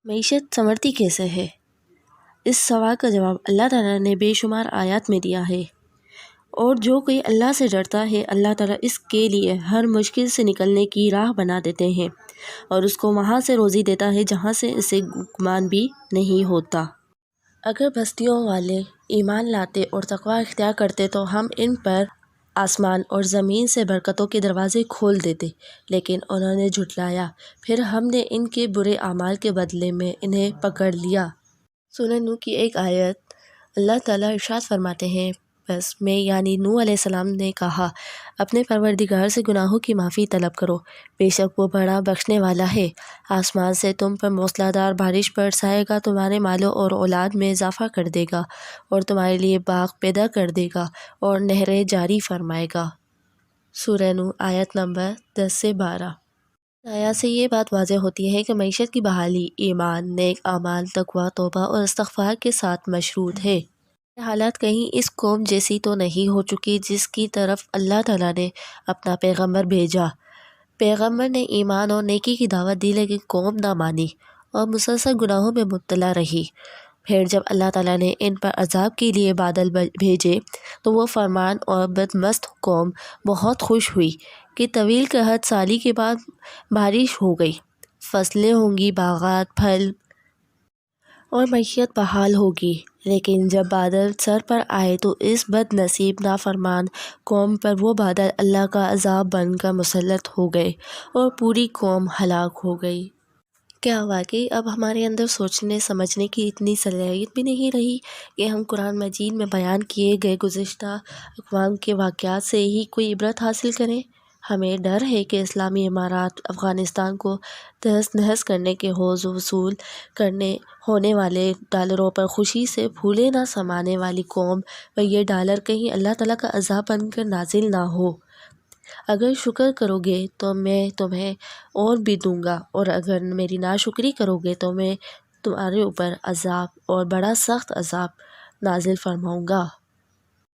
معیشت سنورتی کیسے ہے؟ اس سوال کا جواب اللہ تعالیٰ نے بے شمار آیات میں دیا ہے، اور جو کوئی اللہ سے ڈرتا ہے اللہ تعالیٰ اس کے لیے ہر مشکل سے نکلنے کی راہ بنا دیتے ہیں اور اس کو وہاں سے روزی دیتا ہے جہاں سے اسے گمان بھی نہیں ہوتا۔ اگر بستیوں والے ایمان لاتے اور تقوی اختیار کرتے تو ہم ان پر آسمان اور زمین سے برکتوں کے دروازے کھول دیتے، لیکن انہوں نے جھٹلایا، پھر ہم نے ان کے برے اعمال کے بدلے میں انہیں پکڑ لیا۔ سورہ نوح کی ایک آیت اللہ تعالیٰ ارشاد فرماتے ہیں، بس میں یعنی نوح علیہ السلام نے کہا، اپنے پروردگار سے گناہوں کی معافی طلب کرو، بے شک وہ بڑا بخشنے والا ہے۔ آسمان سے تم پر موسلا دھار بارش برسائے گا، تمہارے مالوں اور اولاد میں اضافہ کر دے گا، اور تمہارے لیے باغ پیدا کر دے گا اور نہریں جاری فرمائے گا۔ سورہ نوح آیت نمبر 10 سے 12۔ آیات سے یہ بات واضح ہوتی ہے کہ معیشت کی بحالی ایمان، نیک اعمال، تقوی، توبہ اور استغفار کے ساتھ مشروط ہے۔ یہ حالت کہیں اس قوم جیسی تو نہیں ہو چکی جس کی طرف اللہ تعالیٰ نے اپنا پیغمبر بھیجا۔ پیغمبر نے ایمان اور نیکی کی دعوت دی لیکن قوم نہ مانی اور مسلسل گناہوں میں مبتلا رہی۔ پھر جب اللہ تعالیٰ نے ان پر عذاب کے لیے بادل بھیجے تو وہ فرمان اور بدمست قوم بہت خوش ہوئی کہ طویل قحط سالی کے بعد بارش ہو گئی، فصلیں ہوں گی، باغات، پھل اور معیشت بحال ہوگی۔ لیکن جب بادل سر پر آئے تو اس بد نصیب نافرمان قوم پر وہ بادل اللہ کا عذاب بن کر مسلط ہو گئے اور پوری قوم ہلاک ہو گئی۔ کیا واقعی اب ہمارے اندر سوچنے سمجھنے کی اتنی صلاحیت بھی نہیں رہی کہ ہم قرآن مجید میں بیان کیے گئے گزشتہ اقوام کے واقعات سے ہی کوئی عبرت حاصل کریں؟ ہمیں ڈر ہے کہ اسلامی امارات افغانستان کو تہس نہس کرنے کے حوض وصول ہونے والے ڈالروں پر خوشی سے پھولے نہ سمانے والی قوم پر یہ ڈالر کہیں اللہ تعالیٰ کا عذاب بن کر نازل نہ ہو۔ اگر شکر کرو گے تو میں تمہیں اور بھی دوں گا، اور اگر میری ناشکری کرو گے تو میں تمہارے اوپر عذاب اور بڑا سخت عذاب نازل فرماؤں گا۔